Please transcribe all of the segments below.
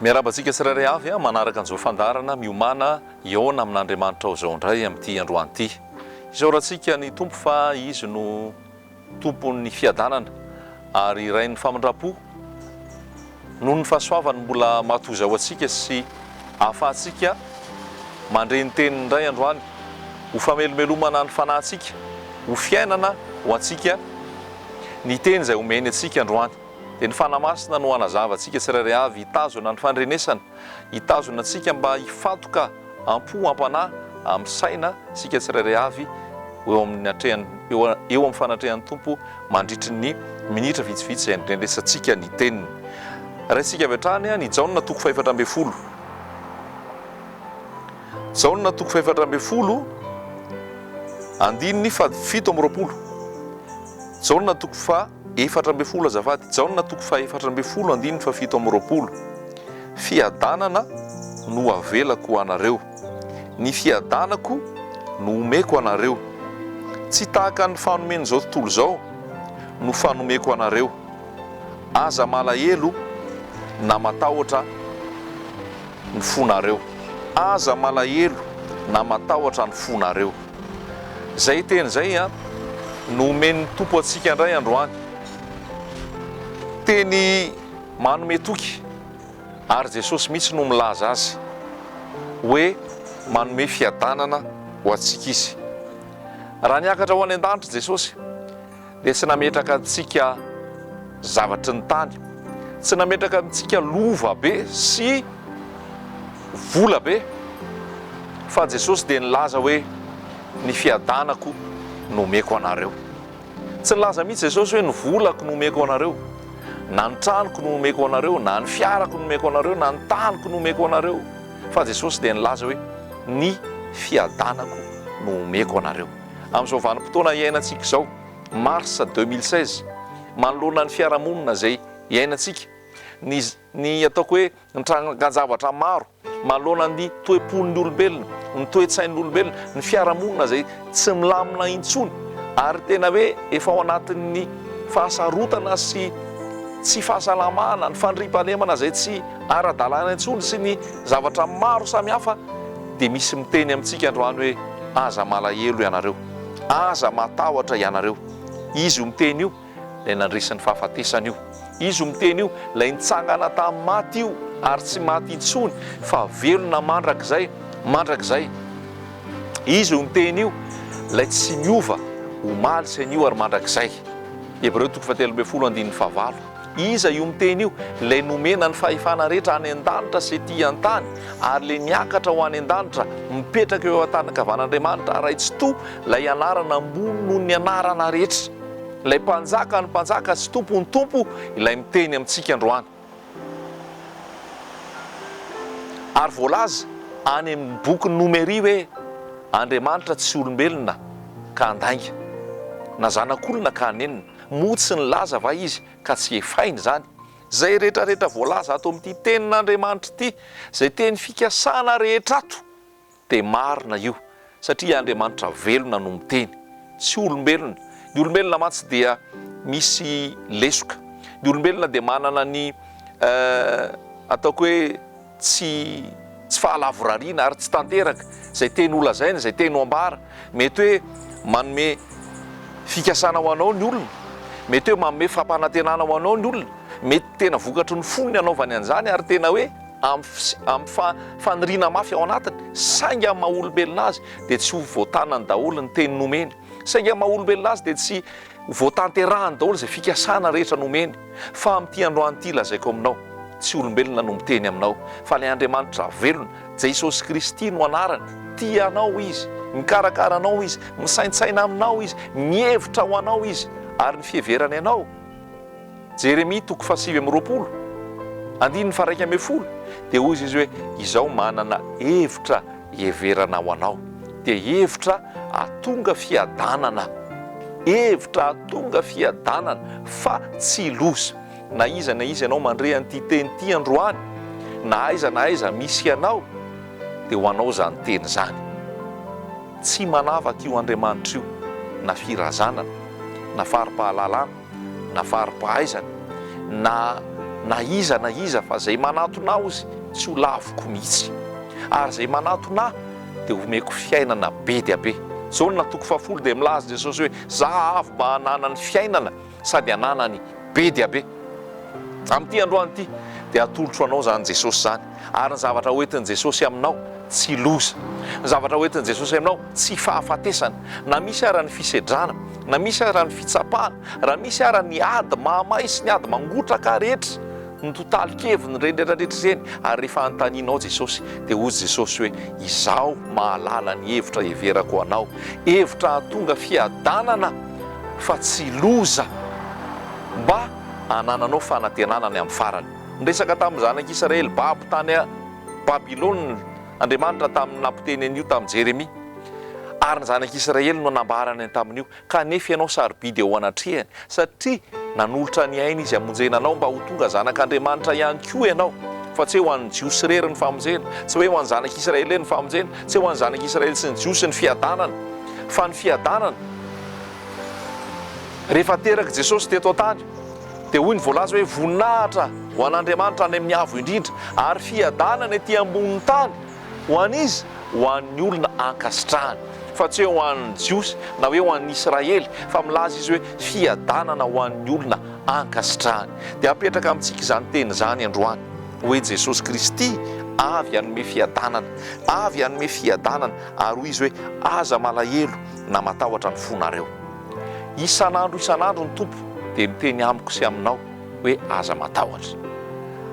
miarabantsika tsirairay avy a manaraka an'izao fandarana miomana iona amin'Andriamanitra ao zao indray amin'ity androany ity. Izao rahantsika ny tompo fa izy no tompon'ny fiadanana ary rain'ny famindrapo noho ny fahasoavany mbola matoza ho antsika sy ahafahantsika mandre ny teniny indray androany ho famelomelomana ny fanahintsika ho fiainana ho antsika ny teny izay omeny antsika androany. Dia ny fanamasina no hanazava antsika tsirairay avy hitazona ny fandrenesana, hitazona antsika mba hifatoka ampo ampanahy amin'ny saina sika tsirairay avy eo amin'ny fanatrehan'ny tompo mandritry ny minitra vitsivitsy izay nirendresantsika ny teniny. Raintsika avy hatrany ny Jaona toko 4:12. Jaona toko 4:12 andininy 7:20. Jaona toko 4:12 azafady. Jaona toko 4:12 andininy 7:20. Fiadanana no avelako anareo, ny fiadanako no omeko anareo. Tsy tahaka ny fanomeny zao tontolo zao no fanomeko anareo. Aza malahelo na matahotra ny fonareo. Aza malahelo na matahotra ny fonareo. Zay teny zay no omen'ny tompo antsika indray androany. Teny manome toky ary Jesosy mihitsy no milaza azy hoe manome fiadanana ho antsika izy. Raha niakatra ho any an-danitra Jesosy dia tsy nametraka antsika zavatry ny tany, tsy nametraka antsika lova be sy vola be, fa Jesosy dia nilaza hoe ny fiadanako no omeko anareo. Tsy nilaza mihitsy Jesosy hoe ny volako no omeko anareo, na ny tranoko no omeko anareo, na ny fiarako no omeko anareo, na ny taniko no omeko anareo, fa Jesosy dia nilaza hoe ny fiadanako no omeko anareo. Amin'izao vanim-potoana iainantsika izao, mars 2016, manoloana ny fiarahamonina izay iainantsika, ny ataoko hoe nitrangan-javatra maro manoloana ny toe-pon'ny olombelona, ny toe-tsain'ny olombelona, ny fiarahamonina izay tsy milamina intsony ary tena hoe efa ao anatin'ny fahasarotana sy tsy fahasalamana, ny fandriam-pahalemana izay tsy ara-dalàna intsony sy ny zavatra maro samihafa, dia misy miteny amintsika androany hoe aza malahelo ianareo, aza matahotra ianareo. Izy io miteny io ilay nandresan'ny fahafatesana io, izy io miteny io ilay nitsangana tamin'ny maty io ary tsy maty intsony fa velona mandrakizay. Izy io miteny io ilay tsy miova omaly sy an'io ary mandrakizay. Hebreo toko 13:9. Iza io miteny io ilay nomena ny fahefana rehetra any an-danitra sy ety an-tany ary ilay niakatra ho any an-danitra mipetraka eo an-tanakavan'Andriamanitra raitsi-to ilay anarana ambony noho ny anarana rehetra, ilay mpanjaka ny mpanjaka sy tompo ny tompo, ilay miteny amintsika androany. Ary voalaza any amin'ny boky nomery hoe Andriamanitra tsy olombelona ka andainga, na zanak'olona ka anenina, motsy ny laza va izy ka tsy efainy zany. Zay rehetrarehetra voalaza ato amin'ity tenin'Andriamanitra ity, zay teny fikasana rehetra ato, dia marina io satria Andriamanitra velona no miteny, tsy olombelona. Ny olombelona mantsy dia misy lesoka, ny olombelona dia manana ny ataoko hoe tsy fahalavorariana ary tsy tanteraka, zay teny holazaina, zay teny ho ambara. Mety hoe manome fikasana ho anao ny olona, mety hoe manome fampanantenana ho anao ny olona, mety tena vokatry ny fonony anaovany an'izany ary tena hoe amin'ny faniriana mafy ao anatiny, saingy amin'ny maha-olombelona azy dia tsy ho voatanany daholo ny teny nomeny, saingy amin'ny maha-olombelona azy dia tsy voatanterahany daholo izay fikasana rehetra nomeny. Fa amin'ity androany ity lazaiko aminao, tsy olombelona no miteny aminao fa ilay Andriamanitra velona, Jesosy Kristy no anarany, tia anao izy, mikarakara anao izy, misaintsaina aminao izy, mihevitra ho anao izy ary ny fiheverany anao. Jeremia toko 7:20 andininy 1:10 dia hoy izy hoe izao manana hevitra heverana ho anao, dia hevitra atonga fiadanana, hevitra atonga fiadanana fa tsy loza. Na iza ianao mandre an'ity teny ity androany, na aiza misy ianao, dia ho anao zany teny zany. Tsy manavaka io Andriamanitra io na firazanana, na fari-pahalalana, na fari-pahaizana, na na iza fa zay manatona izy tsy ho lavoko mihitsy, ary zay manatona dia omeko fiainana be dia be. Zao ny natoko fafolo dia milaza Jesosy hoe za avy mba hanana ny fiainana sady hananany be dia be. Amin'ity androany ity dia atolotro anao zany Jesosy zany, ary ny zavatra hoentin'i Jesosy aminao tsy loza, ny zavatra hoentin'i Jesosy aminao tsy fahafatesana, na misy ara ny fisedrana, na misy ara ny fitsapana, raha misy ara ny ady mahamay sy ny ady mangotraka rehetra, ny totalikeviny rehetrarehetra izeny, ary rehefa anontanianao Jesosy dia hozy Jesosy hoe izaho mahalala ny hevitra heverako anao, hevitra hahatonga fiadanana fa tsy loza, mba hanananao fanantenanany amin'ny farany. Niresaka tamin'ny zanak'Israely babo tany Babilôna Andriamanitra tamin'ny nampiteny an'io tamin'ny Jeremia, ary ny zanak'Israely no nambarany tamin'io, kanefa ianao sarobidy eo anatrehany satria nanolotra ny aina izy hamonjena anao mba ho tonga zanak'Andriamanitra ihany koa ianao, fa tsy ho an'ny Jiosy rery ny famonjena, tsy hoe ho an'ny zanak'Israely ny famonjena, tsy ho an'ny zanak'Israely sy ny Jiosy ny fiadanana, fa ny fiadanana rehefa teraka Jesosy teto an-tany dia hoy ny voalaza hoe voninahitra ho an'Andriamanitra any amin'ny avo indrindra, ary fiadanana etỳ ambonin'ny tany ho an'izy, ho an'ny olona ankasitrahany, fa tsy hoe ho an'ny Jiosy na hoe ho an'ny Israely, fa milaza izy hoe fiadanana ho an'ny olona ankasitrahany. Dia apetraka amintsika izany teny izany androany hoe Jesosy Kristy avy hanome fiadanana, avy hanome fiadanana, ary hoy izy hoe aza malahelo na matahotra ny fonareo. Isan'andro ny Tompo dia miteny amiko sy aminao hoe aza matahotra.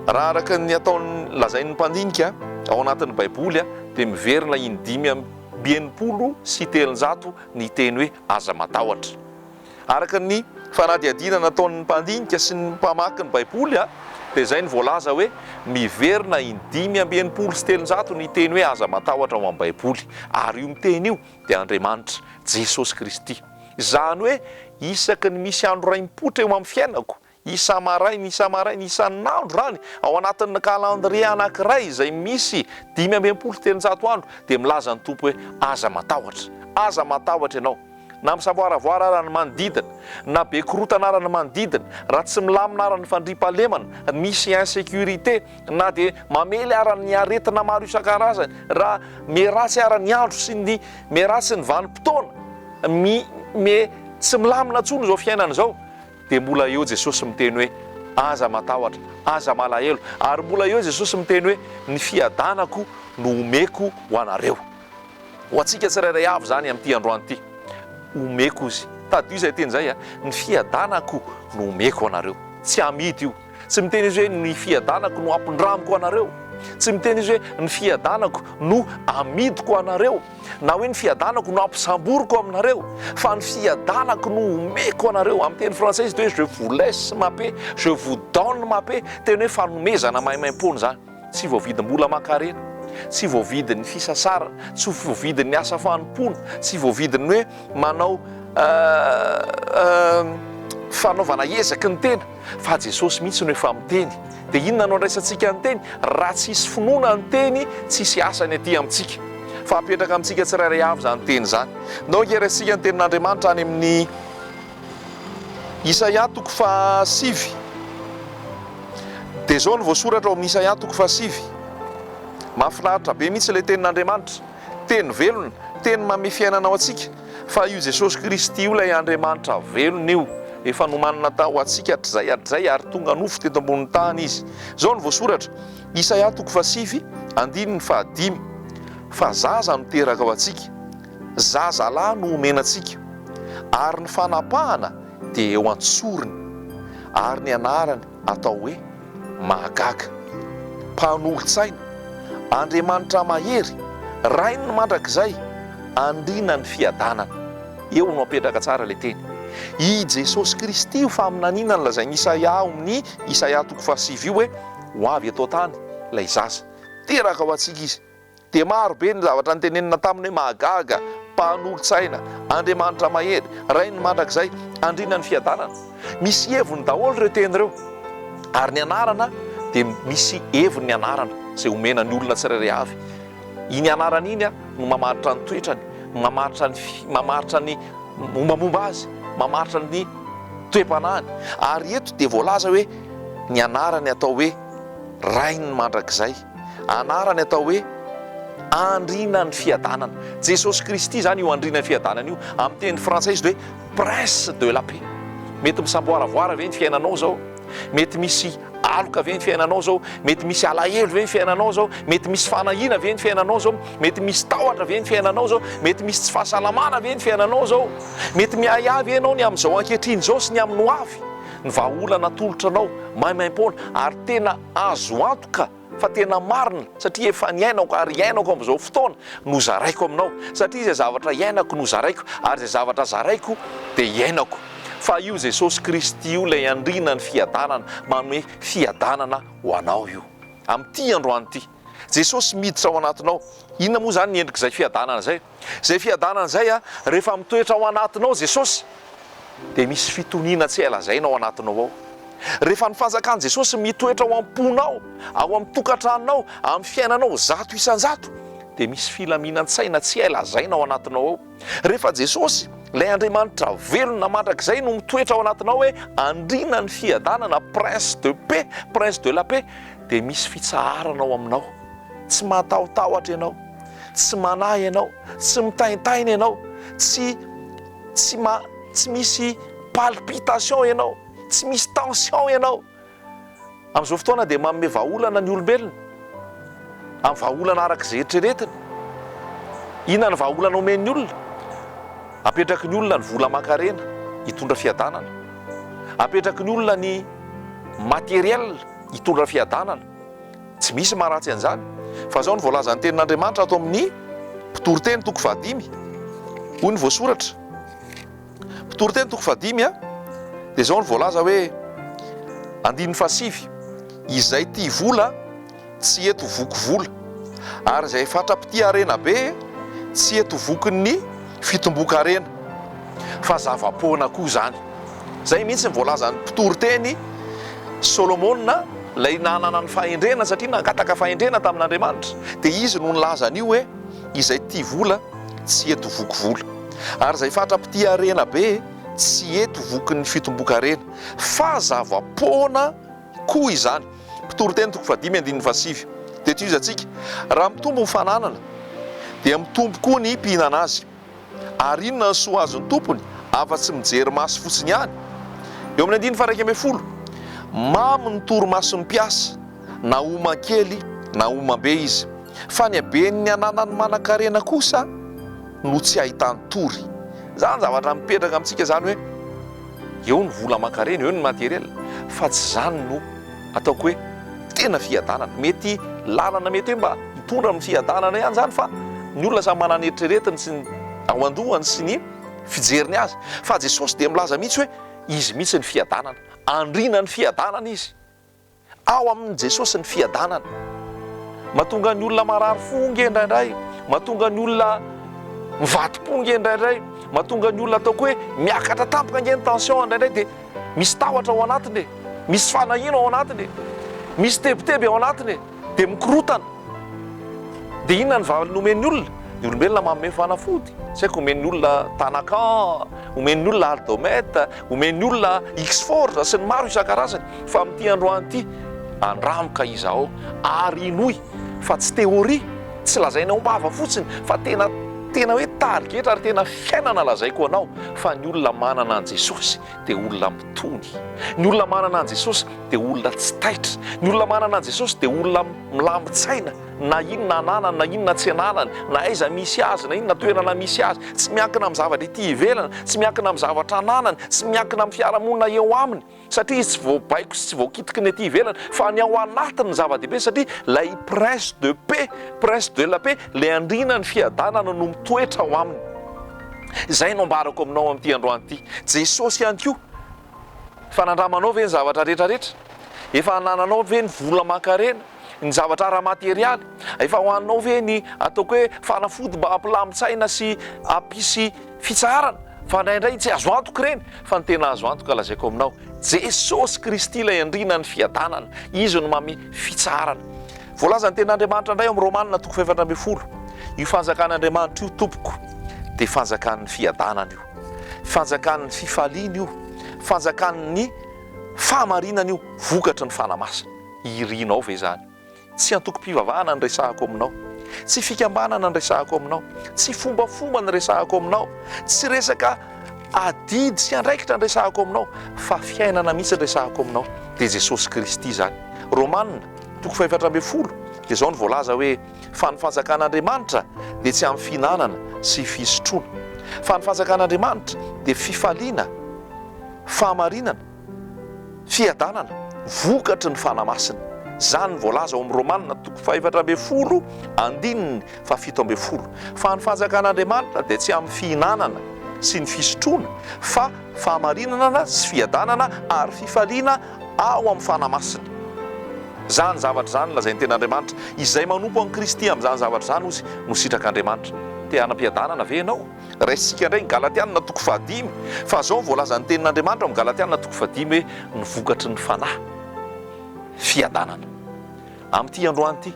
Raha araka ny ataony lazain'ny mpandinika ao anatin'ny Baiboly dia miverina 580 ny teny hoe aza matahotra. Araka ny fanadihadiana nataon'ny mpandinika sy ny mpamaky ny Baiboly dia izay ny voalaza hoe miverina 580 ny teny hoe aza matahotra ao amin'ny Baiboly, ary io miteny io dia Andriamanitra Jesosy Kristy. Izany hoe isaky ny misy andro ray mipotra eo amin'ny fiainako, isa-maraina isan'andro rany ao anatin'ny calendrier anankiray izay misy 580 andro dia milaza ny Tompo hoe aza matahotra ianao. Na misavoaravoara ara ny manodidina, na be korotana ara ny manodidina, raha tsy milamina ara ny fandriampahalemana, misy insécurité, na dia mamely ara ny aretina maro isan-karazany, raha meratsy ara ny andro sy ny meratsy ny vanim-potoana, tsy milamina intsony izao fiainana izao, dia mbola eo Jesosy miteny hoe aza matahotra, aza malahelo, ary mbola eo Jesosy miteny hoe ny fiadanako no omeko ho anareo. Ho antsika tsirairay avy zany amin'ity androany ity, omeko izy. Tadio izay teny izay ny fiadanako no omeko anareo. Tsy amidy io. Tsy miteny izy hoe ny fiadanako no ampindramiko anareo, tsy miteny izy hoe ny fiadanako no amidiko anareo, na hoe ny fiadanako no ampisamboriko aminareo, fa ny fiadanako no omeko anareo. Amin'ny teny français izy hoe je vous laisse ma paix, je vous donne ma paix, teny hoe fanomezana maimaim-pony zany. Tsy voavidym-bola aman-karena, tsy voavidin'ny fisasarana, tsy voavidin'ny asa fanompoana, tsy voavidin'ny hoe manao fanaovana ezaka ny tena, fa Jesosy mihitsy no efa miteny. Dia inona no andraisantsika ny teny? Raha tsisy finoana ny teny, tsisy asany aty amintsika, fa apetraka amintsika tsirairay avy zany teny zany. Donc iaraisika ny tenin'Andriamanitra any amin'ny Isaia 7, dia zao no voasoratra ao amin'ny Isaia 7. Mahafinaritra be mihitsy ilay tenin'Andriamanitra, teny velona, teny manome fiainana ao antsika, fa io Jesosy Kristy io ilay Andriamanitra velona io, efa nomanana tao antsika hatrizay ary tonga nofo teto ambonin'ny tany izy. Zao no voasoratra Isaia 7:5, fa zaza no teraka ao antsika, zaza lahy no omenantsika, ary ny fanapahana dia eo antsoriny, ary ny anarany atao hoe mahagaga, mpanolontsaina, Andriamanitra mahery, rainy mandrakizay, andrina ny fiadanana. Eo no apetraka tsara ilay teny. I Jesosy Kristy io fa amin'anina ny lazainy Isaia amin'ny Isaia 7 io hoe ho avy atao tany ilay zaza, teraka ao antsika izy. Dia maro be ny zavatra nytenenina taminy hoe mahagaga, mpanolontsaina, Andriamanitra mahery, rainy mandrakizay, andrina ny fiadanana. Misy heviny daholo ireo teny ireo, ary ny anarana dia misy heviny ny anarana izay omena ny olona tsirairay avy. Iny anarana iny no mamaritra ny toetrany, mamaritra ny mombamomba azy, mamaritra ny toe-panahiny. Ary eto dia voalaza hoe ny anarany atao hoe rainy mandrakizay, anarany atao hoe andrina ny fiadanana. Jesosy Kristy zany io andrina ny fiadanana io, amin'ny teny frantsay izy hoe prince de la paix. Mety misamboaravoara ve ny fiainanao zao, mety misy aloka ve ny fiainanao zao, mety misy alahelo ve ny fiainanao zao, mety misy fanahina ve ny fiainanao zao, mety misy tahotra ve ny fiainanao zao, mety misy tsy fahasalamana ve ny fiainanao zao, mety miayavy ianao ny amin'izao ankehitriny zao sy ny amin'ny ho avy, ny vahaolana tolotra anao maimaim-poana ary tena azo antoka fa tena marina satria efa niainako ary iainako amin'izao fotoana no zaraiko aminao, satria izay zavatra iainako no zaraiko ary izay zavatra zaraiko dia iainako. Fa io Jesosy Kristy io ilay andrina ny fiadanana, manome fiadanana ho anao io amin'ity androany ity. Jesosy miditra ao anatinao. Inona moa zany ny endrik'izay fiadanana zay? Zay fiadanana zay rehefa mitoetra ao anatinao Jesosy dia misy fitoniana tsy elazaina ao anatinao ao. Rehefa ny fanjakan'i Jesosy mitoetra ao am-ponao, ao amin'ny tokantranonao, amin'ny fiainanao zato isan-jato, dia misy filaminan-tsaina tsy elazaina ao anatinao ao. Rehefa Jesosy ilay Andriamanitra velona mandrakizay no mitoetra ao anatinao hoe andrina ny fiadanana, prince de paix, prince de la paix, dia misy fitsaharana ao aminao. Tsy matahotahotra ianao, tsy manahy ianao, tsy mitaintaina ianao, tsy misy palpitation ianao, tsy misy tension ianao. Amin'izao fotoana dia manome vahaolana ny olombelona, amin'ny vahaolana arak'izay eritreretina. Inona ny vahaolana omen'ny olona? Apetraky ny olona ny vola aman-karena hitondra fiadanana, apetraky ny olona ny matériel hitondra fiadanana. Tsy misy maharatsy an'izany, fa zao ny voalaza ny tenin'Andriamanitra ato amin'ny Mpitoroteny toko 5, hoy ny voasoratra. Mpitoroteny toko 5 dia zao ny voalaza hoe 9:9, izay tia vola tsy eto voky vola, ary izay fatrapity arena be tsy eto vokin'ny fitomboka-arena, fa zava-poana koa zany. Zay mihitsy ny voalaza ny Mpitoroteny Solomona, ilay nanana ny fahendrena satria nangataka fahendrena tamin'Andriamanitra, dia izy no nilaza an'io hoe izay tia vola tsy eto voky vola, ary izay fatrapity arena be tsy eto vokin'ny fitomboka-arena, fa zava-poana koa izany. Mpitoroteny toko 5:9. Dia ity izy atsika, raha mitombo ny fananana dia mitombo koa ny mpihinana azy, ary inona ny soa azon'ny tompony afa-tsy mijery maso fotsiny ihany. Eo amin'ny 9:10, mamy ny torimason'ny mpiasa, na oman-kely na oman-be izy, fa ny habeny ny ananany manan-karena kosa no tsy ahitany tory. Zany zavatra mipetraka amintsika zany hoe eo ny vola aman-karena, eo ny matériel, fa tsy zany no ataoko hoe tena fiadanana. Mety lalana mety hoe mba hitondra amin'ny fiadanana ihany zany, fa ny olona samy manana eritreretiny sy ny ao an-dohany sy ny fijeriny azy. Fa Jesosy dia milaza mihitsy hoe izy mihitsy ny fiadanana, andrina ny fiadanana izy. Ao amin'ny Jesosy ny fiadanana. Mahatonga ny olona marary fo nge indraindray, mahatonga ny olona mivatim-po nge indraindray, mahatonga ny olona ataoko hoe miakatra tampoka nge ny tension indraindray, dia misy tahotra ao anatiny, misy fanahina ao anatiny, misy tebiteby ao anatiny, dia mikorotana. Dia inona ny valiny omen'ny olona? Ny olombelona manome fanafody. Tsy haiko omen'ny olona Tanakan, omen'ny olona Aldometa, omen'ny olona X-Force sy ny maro isan-karazany. Fa amin'ity androany ity andramoka izy ao ary inoy, fa tsy teoria, tsy lazaina ombava fotsiny, fa tena hoe tarigetra ary tena fiainana lazaiko anao. Fa ny olona manana an Jesosy dia olona mitony, ny olona manana an Jesosy dia olona tsy taitra, ny olona manana an Jesosy dia olona milambo-tsaina, na inona ananany na inona tsy ananany, na aiza misy azy na inona toerana misy azy, tsy miankina amin'ny zavatra ety ivelana, tsy miankina amin'ny zavatra ananany, tsy miankina amin'ny fiarahamonina eo aminy, satria izy tsy voabaiko sy tsy voakitiky ny ety ivelana, fa ny ao anatiny ny zava-dehibe, satria lay prince de paix, prince de la paix, lay andrina ny fiadanana no mitoetra ao aminy. Izay no ambarako aminao amin'ity androany ity. Jesosy ihany koa, fa nandramanao ve ny zavatra rehetrarehetra? Efa nananao ve ny vola aman-karena, ny zavatra ara-materialy? Efa hoaninao ve ny ataoko hoe fanafody mba hampilamin-tsaina sy hampisy fitsarana? Fa indraindray tsy azo antoka ireny, fa ny tena azo antoka lazaiko aminao, Jesosy Kristy ilay andrina ny fiadanana, izy no manome fitsarana. Voalaza ny ten'Andriamanitra indray amin'ny Romanina toko 4:10, io fanjakan'Andriamanitra io tompoko dia fanjakan'ny fiadanana io, fanjakan'ny fifaliana io, fanjakan'ny fahamarinana io vokatra ny fanamasina. Irinao ve zany? Tsy antoko-pivavahana ny resahako aminao, tsy fikambanana ny resahako aminao, tsy fombafomba ny resahako aminao, tsy resaka adidy sy andraikitra ny resahako aminao, fa fiainana mihitsy ny resahako aminao. Dia Jesosy Kristy zany. Romanina 4:12 dia izao ny voalaza hoe fa ny fanjakan'Andriamanitra dia tsy amin'ny fihinanana sy fisotroana, fa ny fanjakan'Andriamanitra dia fifaliana, fahamarinana, fiadanana, vokatry ny fanamasina. Zany ny voalaza ao amin'ny Romanina 4:12 andininy fa 7:7. Fa ny fanjakan'Andriamanitra dia tsy amin'ny fihinanana sy ny fisotroana, fa fahamarinana sy fiadanana ary fifaliana ao amin'ny fanamasina. Zany zavatra zany lazainy ten'Andriamanitra. Izay manompo an'i Kristy amin'izany zavatra zany ozy no sitrak'Andriamanitra. Te hanam-piadanana ve ianao? Raisitsika indray ny Galatiana 5:5, fa zao voalaza ny tenin'Andriamanitra amin'ny Galatiana 5:5 hoe ny vokatry ny fanahy, fiadanana. Amin'ity androany ity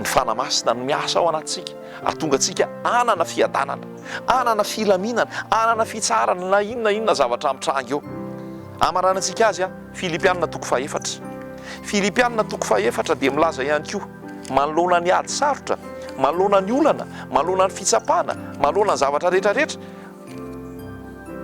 ny fanamasina no miasa ao anatsika, ahatonga antsika anana fiadanana, anana filaminana, anana fitsarana na inona zavatra mitranga eo. Amaranantsika azy Filipianina 4:4. Filipianina 4:4 dia milaza ihany koa manoloana ny ady sarotra, manoloana ny olana, manoloana ny fitsapana, manoloana ny zavatra rehetrarehetra.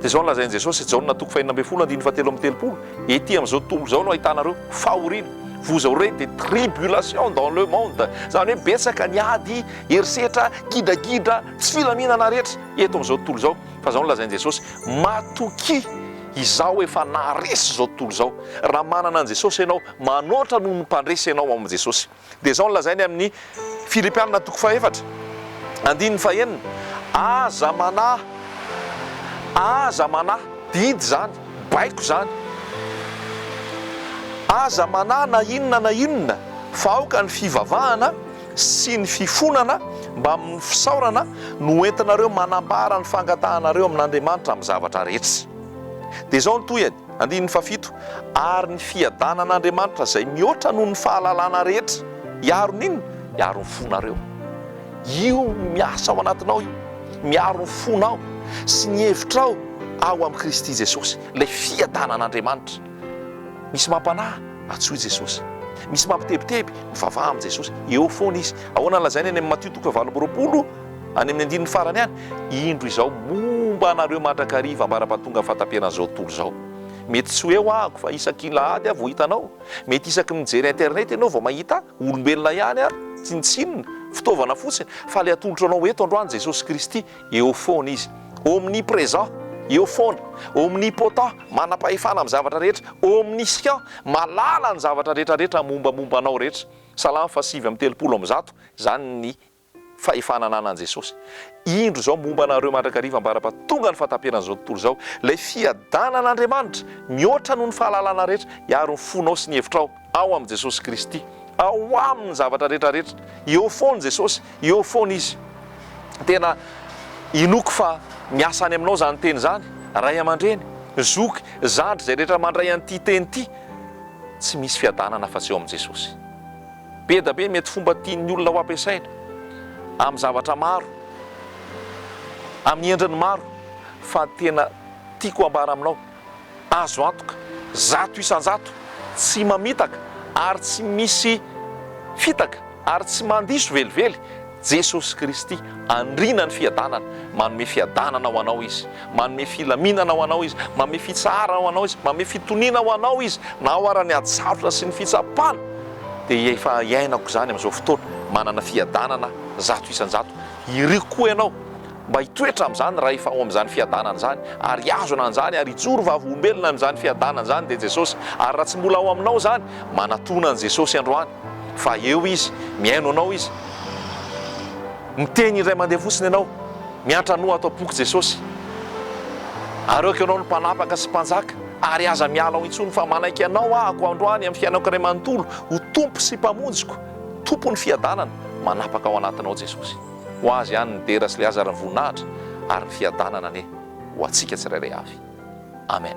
Dia izao nolazain'i Jesosy Jaona 4:7-7. Ety amin'izao tontolo izao no ahitanareo fahoriana. Vous aurez des tribulations dans le monde. Zany hoe betsaka ny ady, herisetra, gidagidra, tsy filaminana rehetra eto amin'izao tontolo izao. Fa izao nolazain'i Jesosy matoki izao efa naharesy izao tontolo izao. Raha manana an Jesosy ianao, manoatra noho ny mpandresy ianao amin'ny Jesosy. Dia izao nolazainy amin'ny Filipianina 4:4 andininy fahenina, aza manahy didy zany, baiko zany, aza manahy na inona fa aoka ny fivavahana sy ny fifonana mba amin'ny fisaorana no entinareo manambara ny fangatahanareo amin'Andriamanitra amin'ny zavatra rehetra. Dia izao ny toyany andininy 7, ary ny fiadanan'Andriamanitra izay mihoatra noho ny fahalalana rehetra hiaro n'inona? Miaro ny fonareo. Io miasa ao anatinao, io miaro ny fonao sy ny hevitrao ao amin'ny Kristy Jesosy, ilay fiadanan'Andriamanitra. Misy mampanahy, atsoy Jesosy. Misy mampitebiteby, mivavaha amin'ny Jesosy. Eo foana izy. Ahoana lazainy any amin'ny Matthieu 7:20 any amin'ny andininy farany any, indro izao momba anareo mandrakariva ambara-pahatonga fahatampenan'izao tontolo izao. Mety tsy hoe ho ahako fa isan-kilahady vao hitanao. Mety isaky mijery internet ianao vao mahita olombelona ihany tsinitsinina, fitaovana fotsiny, fa le atolotra anao eto androany Jesosy Kristy, eo foana izy. Omniprésent, eo foana, omnipotent, manam-pahefana amin'ny zavatra rehetra, omniscient, malala ny zavatra rehetrarehetra mombamomba anao rehetra. Salamo 5:30 zany ny fahefanana anan Jesosy. Indro zao momba anareo mandrakariva ambara-pahatonga ny fahatampenan'izao tontolo izao, ilay fiadanan'Andriamanitra mihoatra noho ny fahalalana rehetra hiaro ny fonao sy ny hevitrao ao amin'ny Jesosy Kristy, ao amin'ny zavatra rehetrarehetra. Eo foana Jesosy, eo foana izy. Tena inoko fa miasa any aminao zany teny zany, ray aman-dreny, zoky, zandry izay rehetra mandray an'ity teny ity, tsy misy fiadanana fa tsy eo amin'ny Jesosy. Be da be mety fomba tian'ny olona ho ampiasaina amin'ny zavatra maro, amin'ny endriny maro, fa tena tiako ambara aminao, azo antoka 100 isan-jato, tsy mamitaka ary tsy misy fitaka ary tsy mandiso velively. Jesosy Kristy andrina ny fiadanana, manome fiadanana ho anao izy, manome filaminana ho anao izy, manome fitsarana ho anao izy, manome fitoniana ho anao izy, na ho ara ny ady sarotra sy ny fitsapana. Dia efa iainako zany amin'izao fotoana, manana fiadanana 100 isan-jato. Iriko koa ianao mba hitoetra amin'izany raha efa ao amin'izany fiadanana zany, ary azo anan'izany ary hijoro vavolombelona amin'izany fiadanana zany dia Jesosy. Ary raha tsy mbola ao aminao zany, manatona an Jesosy androany, fa eo izy, miaino anao izy, miteny iray mandeha fotsiny ianao, miantra noa atao boky Jesosy. Areoko ianao ny mpanapaka sy mpanjaka, ary aza miala ao intsony fa manaiky anao ahako androany amin'ny fiainako iray manontolo, ho tompo sy mpamonjiko, tompo ny fiadanana, manapaka ao anatinao Jesosy. Ho azy ihany ny dera sy le azara ny voninahitra ary ny fiadanana ane ho antsika tsirairay avy. Amen.